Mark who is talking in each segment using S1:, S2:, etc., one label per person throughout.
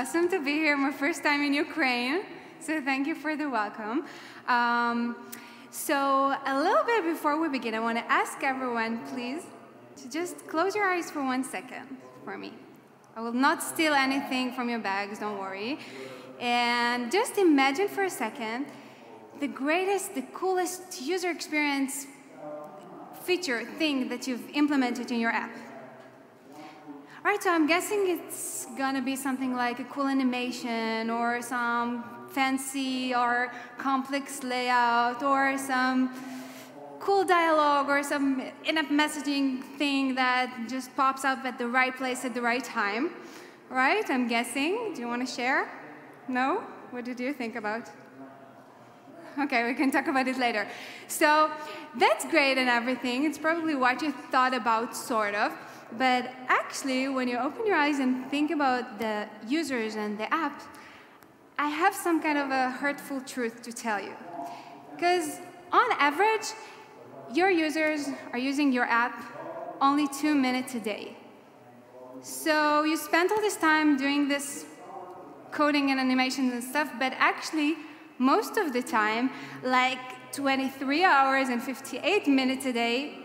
S1: Awesome to be here, my first time in Ukraine, so thank you for the welcome. So a little bit before we begin, I want to ask everyone, please, to just close your eyes for 1 second for me. I will not steal anything from your bags, don't worry. And just imagine for a second the greatest, the coolest user experience feature thing that you've implemented in your app. All right, so I'm guessing it's gonna be something like a cool animation or some fancy or complex layout or some cool dialogue or some in-app messaging thing that just pops up at the right place at the right time. Right, I'm guessing. Do you want to share? No? What did you think about? Okay, we can talk about it later. So that's great and everything. It's probably what you thought about, sort of. But actually, when you open your eyes and think about the users and the app, I have some kind of a hurtful truth to tell you. Because on average, your users are using your app only 2 minutes a day. So you spent all this time doing this coding and animations and stuff, but actually, most of the time, like 23 hours and 58 minutes a day,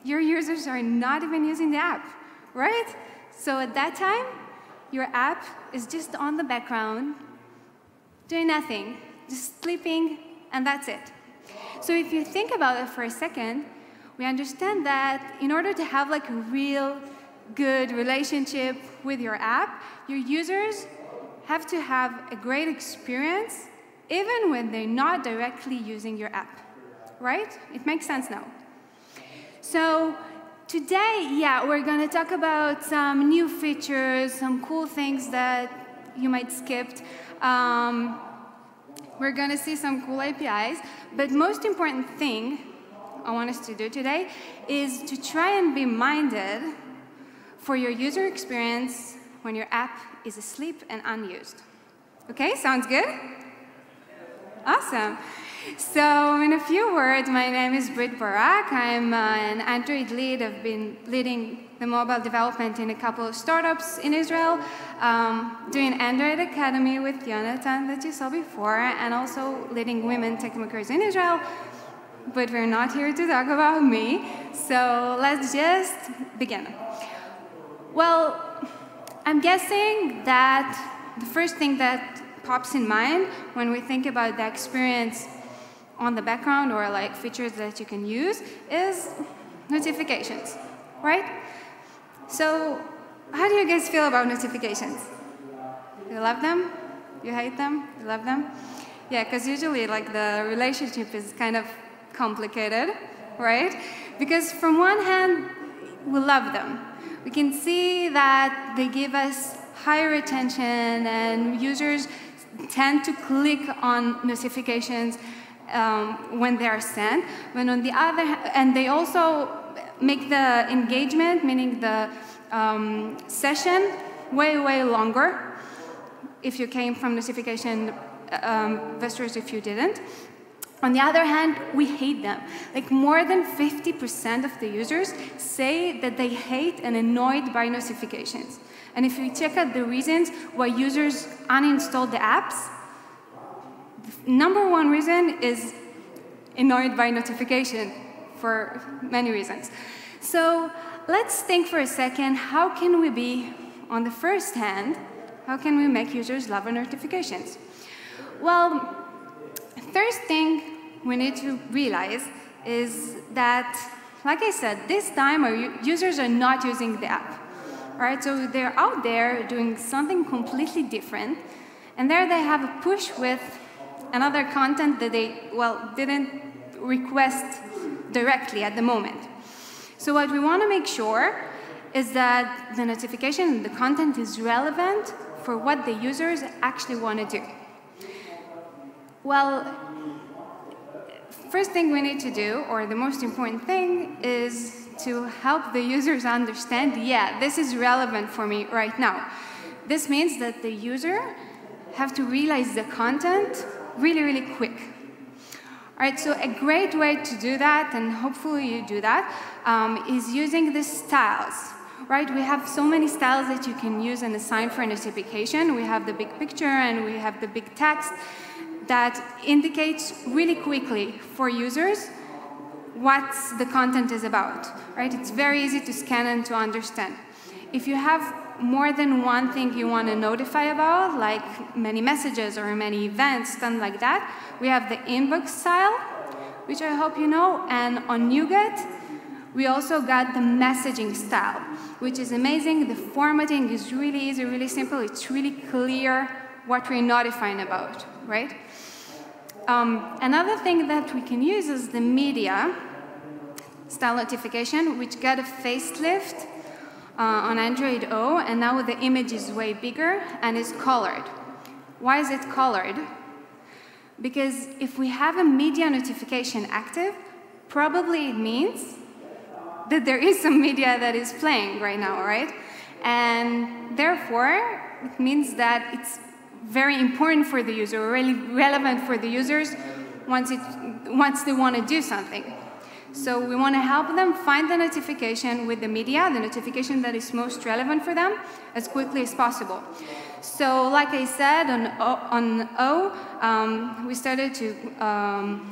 S1: your users are not even using the app, right? So at that time, your app is just on the background, doing nothing, just sleeping, and that's it. So if you think about it for a second, we understand that in order to have like a real good relationship with your app, your users have to have a great experience even when they're not directly using your app, right? It makes sense now. So today, yeah, we're going to talk about some new features, some cool things that you might skip. We're going to see some cool APIs, but most important thing I want us to do today is to try and be minded for your user experience when your app is asleep and unused. Okay, sounds good? Awesome. So in a few words, my name is Britt Barak. I'm an Android lead. I've been leading the mobile development in a couple of startups in Israel, doing Android Academy with Jonathan that you saw before, and also leading women tech makers in Israel. But we're not here to talk about me, so let's just begin. Well, I'm guessing that the first thing that pops in mind when we think about the experience on the background or like features that you can use is notifications, right? So how do you guys feel about notifications? You love them? You hate them? You love them? Yeah, because usually like the relationship is kind of complicated, right? Because from one hand, we love them. We can see that they give us higher attention and users tend to click on notifications when they are sent. But on the other hand, and they also make the engagement, meaning the session, way, way longer if you came from notification versus if you didn't. On the other hand, we hate them. Like more than 50% of the users say that they hate and annoyed by notifications. And if we check out the reasons why users uninstall the apps, the #1 reason is annoyed by notification for many reasons. So let's think for a second, how can we be, on the first hand, how can we make users love our notifications? Well, first thing we need to realize is that, like I said, this time our users are not using the app. All right, so they're out there doing something completely different, and there they have a push with another content that they, well, didn't request directly at the moment. So what we want to make sure is that the notification and the content is relevant for what the users actually want to do. Well, first thing we need to do, or the most important thing, is to help the users understand, yeah, this is relevant for me right now. This means that the user have to realize the content really, really quick. All right, so a great way to do that, and hopefully you do that, is using the styles. right? We have so many styles that you can use and assign for a notification. We have the big picture and we have the big text that indicates really quickly for users what the content is about, right? It's very easy to scan and to understand. If you have more than one thing you want to notify about, like many messages or many events, something like that, we have the inbox style, which I hope you know, and on NuGet, we also got the messaging style, which is amazing. The formatting is really easy, really simple. It's really clear what we're notifying about, right? Another thing that we can use is the media style notification, which got a facelift on Android O, and now the image is way bigger and is colored. Why is it colored? Because if we have a media notification active, probably it means that there is some media that is playing right now, right? And therefore, it means that it's very important for the user, really relevant for the users once they want to do something. So we want to help them find the notification with the media, the notification that is most relevant for them, as quickly as possible. So like I said, on O, we started to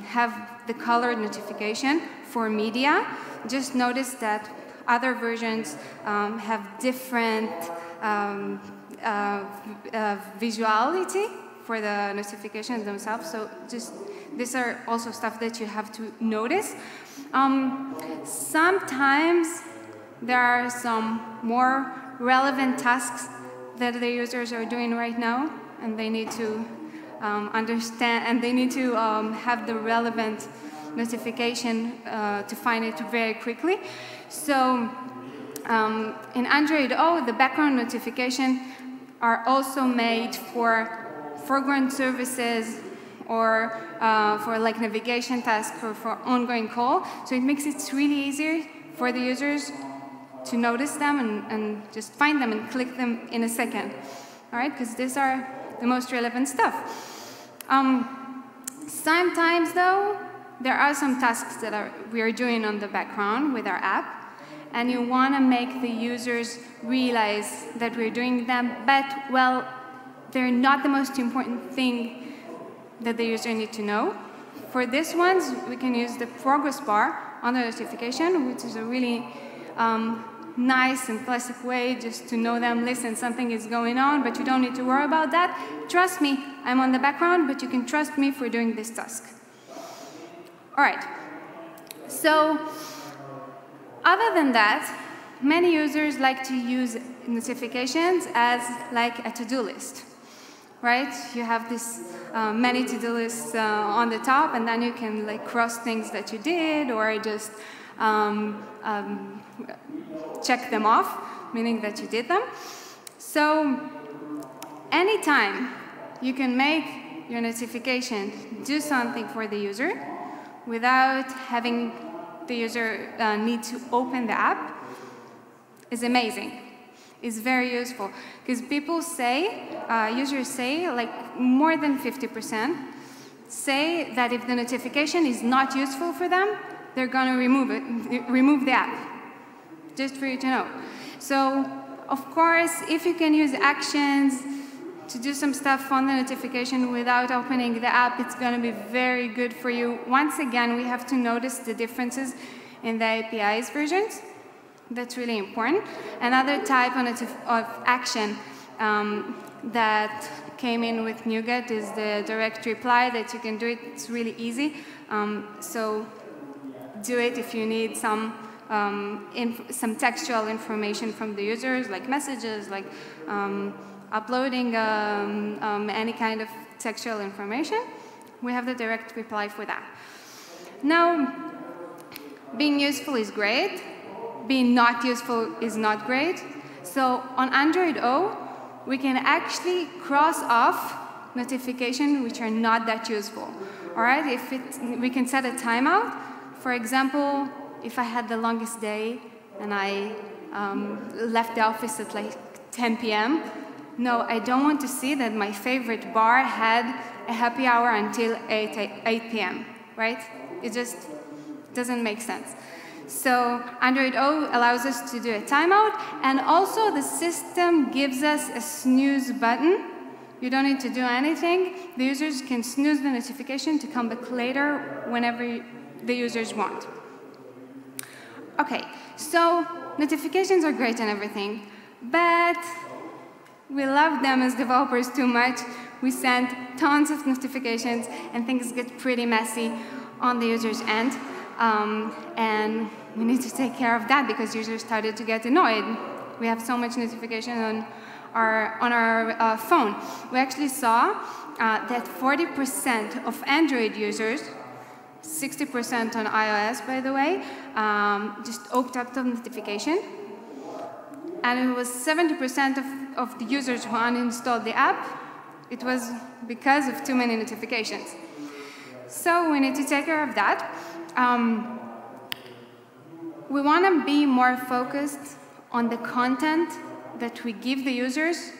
S1: have the colored notification for media. Just notice that other versions have different visuality for the notifications themselves. So just these are also stuff that you have to notice. Sometimes there are some more relevant tasks that the users are doing right now, and they need to understand, and they need to have the relevant notification to find it very quickly. So in Android O, the background notification are also made for foreground services or for like navigation tasks or for ongoing call. So it makes it really easier for the users to notice them and just find them and click them in a second. All right, because these are the most relevant stuff. Sometimes though, there are some tasks that we are doing on the background with our app, and you want to make the users realize that we're doing them, but, well, they're not the most important thing that the user needs to know. For these ones, we can use the progress bar on the notification, which is a really nice and classic way just to know them, listen, something is going on, but you don't need to worry about that. Trust me, I'm on the background, but you can trust me for doing this task. All right, so other than that, many users like to use notifications as like a to-do list, right? You have this many to-do lists on the top, and then you can like cross things that you did or just check them off, meaning that you did them. So anytime you can make your notification do something for the user without having the user need to open the app is amazing. It's very useful because people say, users say, like more than 50% say that if the notification is not useful for them, they're going to remove the app. Just for you to know. So, of course, if you can use actions to do some stuff on the notification without opening the app, it's going to be very good for you. Once again, we have to notice the differences in the API's versions. That's really important. Another type of action that came in with NuGet is the direct reply that you can do it. It's really easy. So do it if you need some textual information from the users, like messages, like uploading any kind of textual information. We have the direct reply for that. Now, being useful is great. Being not useful is not great. So on Android O, we can actually cross off notifications which are not that useful. All right, we can set a timeout. For example, if I had the longest day and I left the office at like 10 p.m., no, I don't want to see that my favorite bar had a happy hour until 8 p.m., right? It just doesn't make sense. So Android O allows us to do a timeout, and also the system gives us a snooze button. You don't need to do anything. The users can snooze the notification to come back later whenever the users want. Okay, so notifications are great and everything, but we love them as developers too much. We send tons of notifications, and things get pretty messy on the user's end. And we need to take care of that because users started to get annoyed. We have so much notification on our phone. We actually saw that 40% of Android users, 60% on iOS, by the way, just opened up the notification. And it was 70% of the users who uninstalled the app. It was because of too many notifications. So we need to take care of that. We want to be more focused on the content that we give the users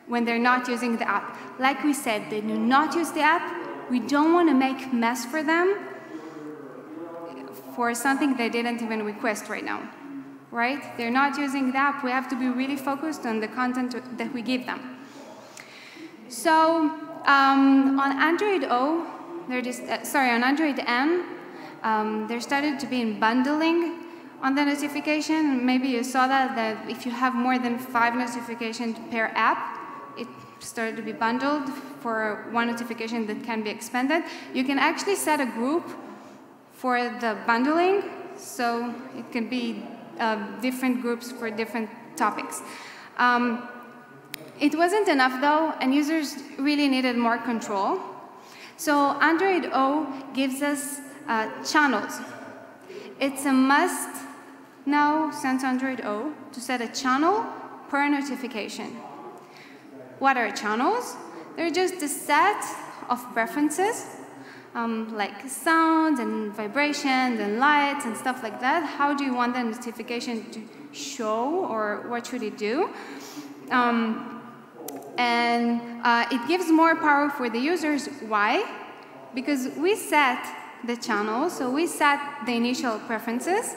S1: when they're not using the app. Like we said, they do not use the app. We don't want to make mess for them for something they didn't even request right now, right? They're not using the app. We have to be really focused on the content that we give them. So on Android O, on Android N, there started to be bundling on the notification. Maybe you saw that if you have more than 5 notifications per app, it started to be bundled for one notification that can be expanded. You can actually set a group for the bundling, so it can be different groups for different topics. It wasn't enough though, and users really needed more control. So Android O gives us channels. It's a must now, since Android O, to set a channel per notification. What are channels? They're just a set of preferences, like sounds and vibrations and lights and stuff like that. How do you want the notification to show, or what should it do? It gives more power for the users. Why? Because we set the channel, so we set the initial preferences,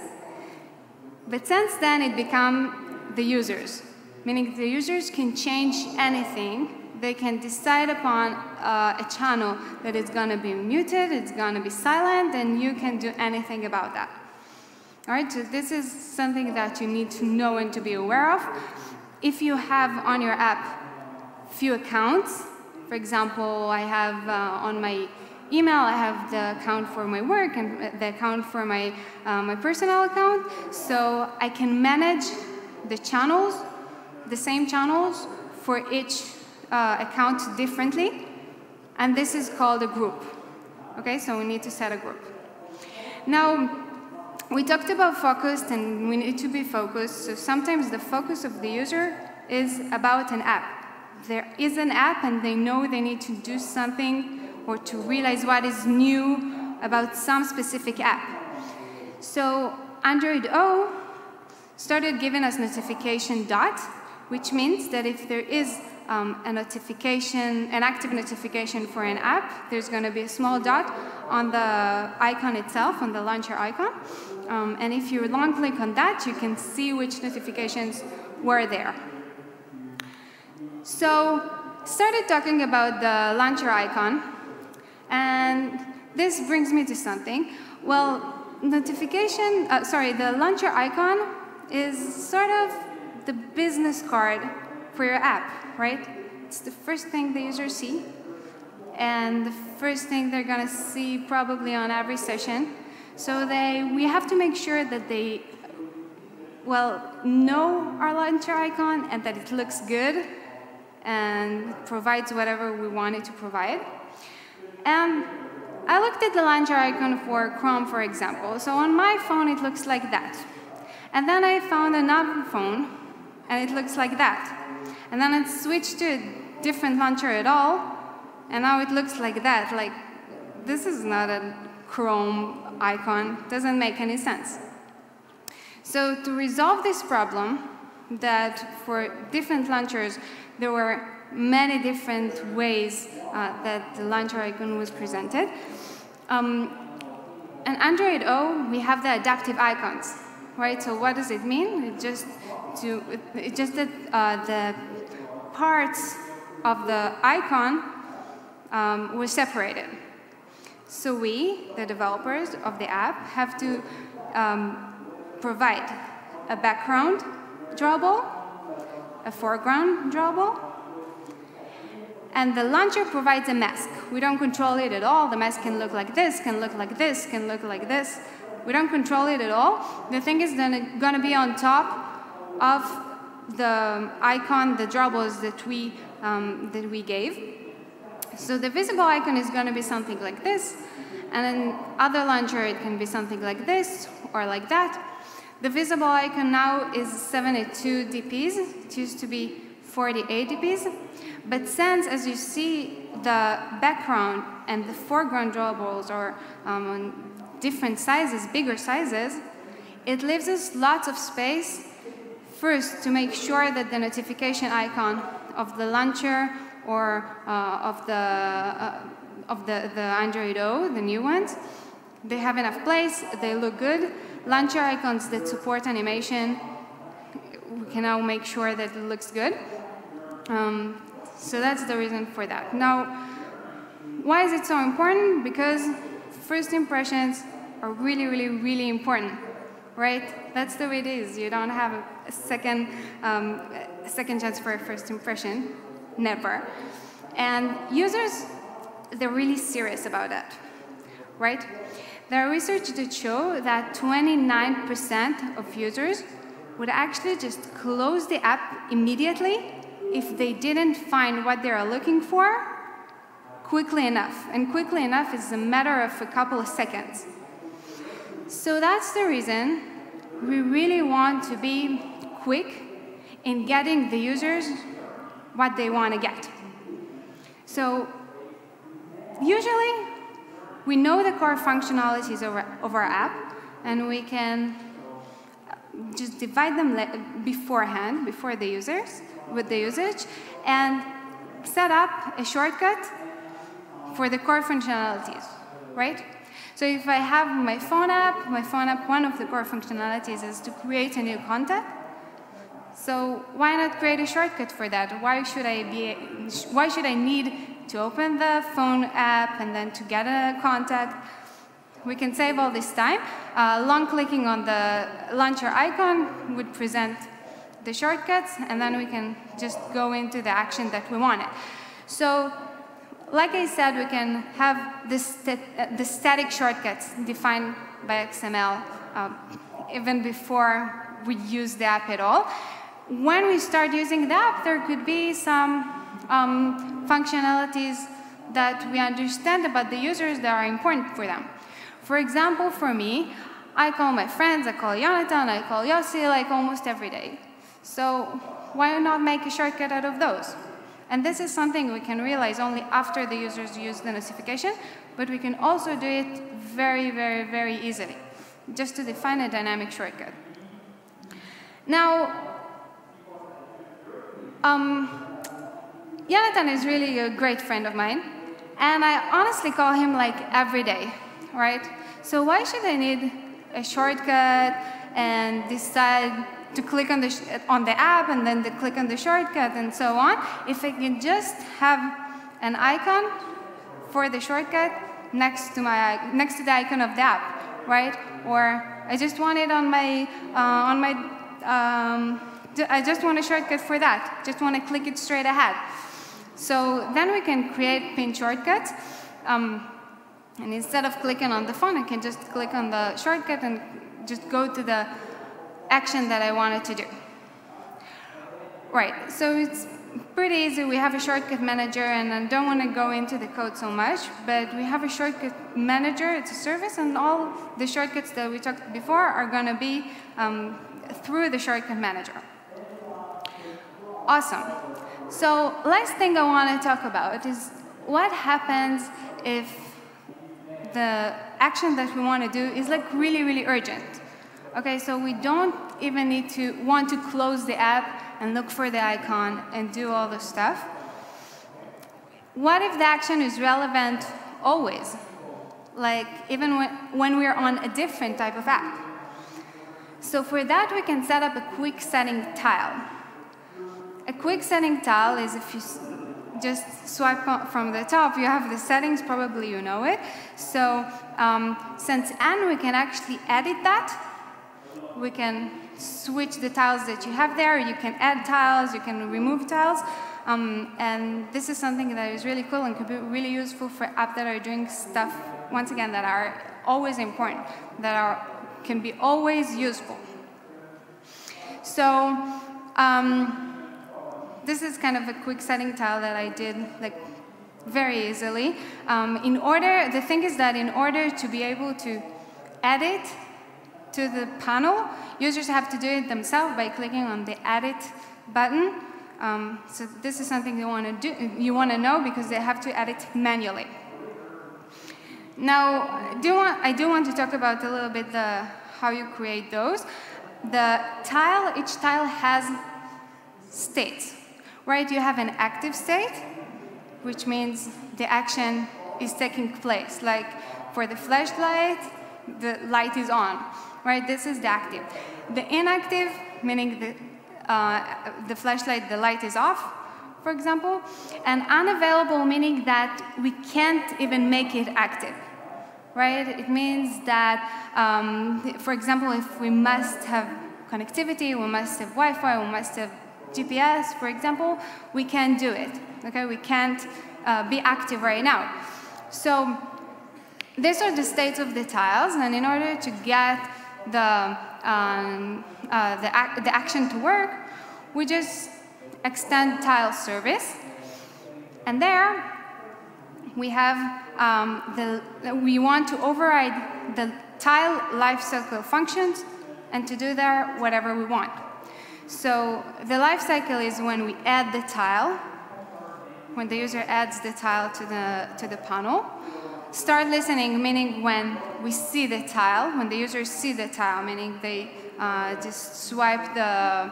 S1: but since then it become the users, meaning the users can change anything. They can decide upon a channel that it's going to be muted, it's going to be silent, and you can do anything about that. All right, so this is something that you need to know and to be aware of. If you have on your app few accounts, for example, I have on my email, I have the account for my work and the account for my personal account, so I can manage the channels, the same channels for each account differently, and this is called a group. Okay, so we need to set a group. Now, we talked about focused, and we need to be focused, so sometimes the focus of the user is about an app. There is an app, and they know they need to do something or to realize what is new about some specific app. So Android O started giving us notification dot, which means that if there is a notification, an active notification for an app, there's going to be a small dot on the icon itself, on the launcher icon. And if you long click on that, you can see which notifications were there. So started talking about the launcher icon, and this brings me to something. Well, the launcher icon is sort of the business card for your app, right? It's the first thing the users see, and the first thing they're going to see probably on every session. So we have to make sure that they, know our launcher icon and that it looks good and provides whatever we want it to provide. And I looked at the launcher icon for Chrome, for example. So on my phone, it looks like that. And then I found another phone, and it looks like that. And then I switched to a different launcher at all, and now it looks like that. Like, this is not a Chrome icon. It doesn't make any sense. So to resolve this problem, that for different launchers, there were many different ways that the launcher icon was presented. And in Android O, we have the adaptive icons, right? So what does it mean? It's just that the parts of the icon were separated. So we, the developers of the app, have to provide a background drawable, a foreground drawable, and the launcher provides a mask. We don't control it at all. The mask can look like this, can look like this, can look like this. We don't control it at all. The thing is then going to be on top of the icon, the drawables that we gave. So the visible icon is going to be something like this, and then other launcher it can be something like this or like that. The visible icon now is 72 dps. It used to be 48 dps. But since, as you see, the background and the foreground drawables are on different sizes, bigger sizes, it leaves us lots of space, first, to make sure that the notification icon of the launcher or of the Android O, the new ones, they have enough place, they look good. Launcher icons that support animation, we can now make sure that it looks good. So that's the reason for that. Now, why is it so important? Because first impressions are really, really, really important, right? That's the way it is. You don't have a second chance for a first impression, never. And users, they're really serious about that, right? There are research that show that 29% of users would actually just close the app immediately if they didn't find what they are looking for quickly enough. And quickly enough is a matter of a couple of seconds. So that's the reason we really want to be quick in getting the users what they want to get. So usually, we know the core functionalities of our app, and we can just divide them beforehand, before the users, with the usage, and set up a shortcut for the core functionalities, right? So if I have my phone app, one of the core functionalities is to create a new contact. So why not create a shortcut for that? Why should I need to open the phone app and then to get a contact? We can save all this time. Long clicking on the launcher icon would present the shortcuts, and then we can just go into the action that we wanted. So, like I said, we can have the static shortcuts defined by XML even before we use the app at all. When we start using the app, there could be some functionalities that we understand about the users that are important for them. For example, for me, I call my friends, I call Jonathan, I call Yossi like almost every day. So why not make a shortcut out of those? And this is something we can realize only after the users use the notification, but we can also do it very, very, very easily, just to define a dynamic shortcut. Now, Jonathan is really a great friend of mine, and I honestly call him like every day, right? So why should I need a shortcut and decide to click on the app and then to click on the shortcut and so on, if I can just have an icon for the shortcut next to the icon of the app, right? Or I just want it on my I just want a shortcut for that. Just want to click it straight ahead. So then we can create pin shortcuts. And instead of clicking on the phone, I can just click on the shortcut and just go to the action that I wanted to do. Right, so it's pretty easy. We have a shortcut manager, and I don't want to go into the code so much, but we have a shortcut manager. It's a service, and all the shortcuts that we talked before are going to be through the shortcut manager. Awesome. So last thing I want to talk about is what happens if the action that we want to do is like really, really urgent. Okay, so we don't even need to want to close the app and look for the icon and do all the stuff. What if the action is relevant always? like even when we're on a different type of app. So for that, we can set up a quick setting tile. A quick setting tile is if you just swipe from the top, you have the settings, probably you know it. So since N, we can actually edit that. We can switch the tiles that you have there. You can add tiles, you can remove tiles. And this is something that is really cool and could be really useful for apps that are doing stuff, once again, that are always important, that can be always useful. So this is kind of a quick setting tile that I did like very easily. The thing is that in order to be able to edit to the panel, users have to do it themselves by clicking on the Edit button. So this is something you want to know because they have to edit manually. Now, I do want to talk about a little bit how you create those. Each tile has states, right? You have an active state, which means the action is taking place. Like for the flashlight, the light is on, right? This is the active. The inactive, meaning the flashlight, the light is off, for example. And unavailable, meaning that we can't even make it active, right? It means that, for example, if we must have connectivity, we must have Wi-Fi, we must have GPS, for example, we can't do it, okay? We can't be active right now. So these are the states of the tiles, and in order to get the action to work, we just extend tile service, and there we have we want to override the tile lifecycle functions, and to do there whatever we want. So the lifecycle is when we add the tile, when the user adds the tile to the panel. Start listening, meaning when we see the tile, when the users see the tile, meaning they just swipe the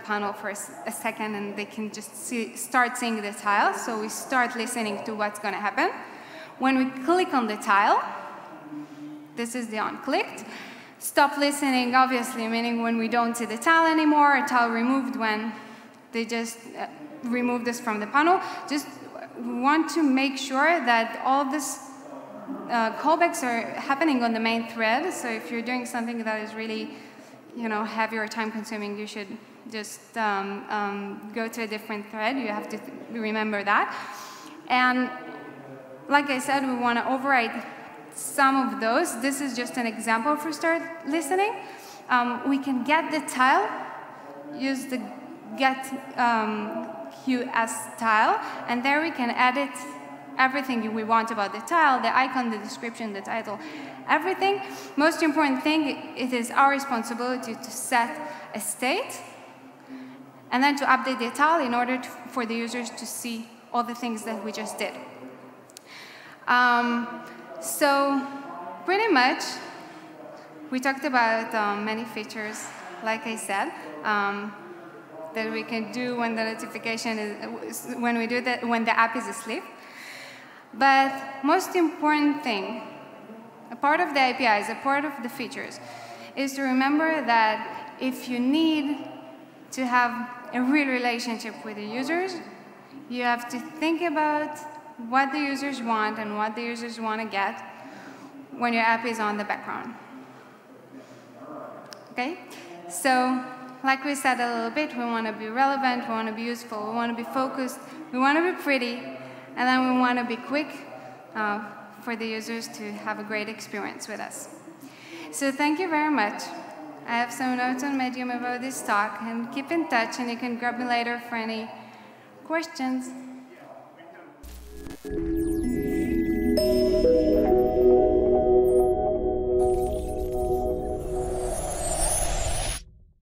S1: panel for a second and they can just start seeing the tile. So we start listening to what's going to happen. When we click on the tile, this is the on-clicked. Stop listening, obviously, meaning when we don't see the tile anymore, a tile removed when they just remove this from the panel. Just want to make sure that all of this callbacks are happening on the main thread. So if you're doing something that is really, heavy or time-consuming, you should just go to a different thread. You have to remember that. And like I said, we want to override some of those. This is just an example for start listening. We can get the tile, use the get QS tile, and there we can edit everything we want about the tile, the icon, the description, the title, everything. Most important thing, it is our responsibility to set a state and then to update the tile in order for the users to see all the things that we just did. So pretty much, we talked about many features, like I said, that we can do when the notification is, when the app is asleep. But most important thing, a part of the APIs, a part of the features, is to remember that if you need to have a real relationship with the users, you have to think about what the users want and what the users want to get when your app is on the background. Okay? So, like we said a little bit, we want to be relevant, we want to be useful, we want to be focused, we want to be pretty, and then we want to be quick for the users to have a great experience with us. So thank you very much. I have some notes on Medium about this talk, and keep in touch, and you can grab me later for any questions.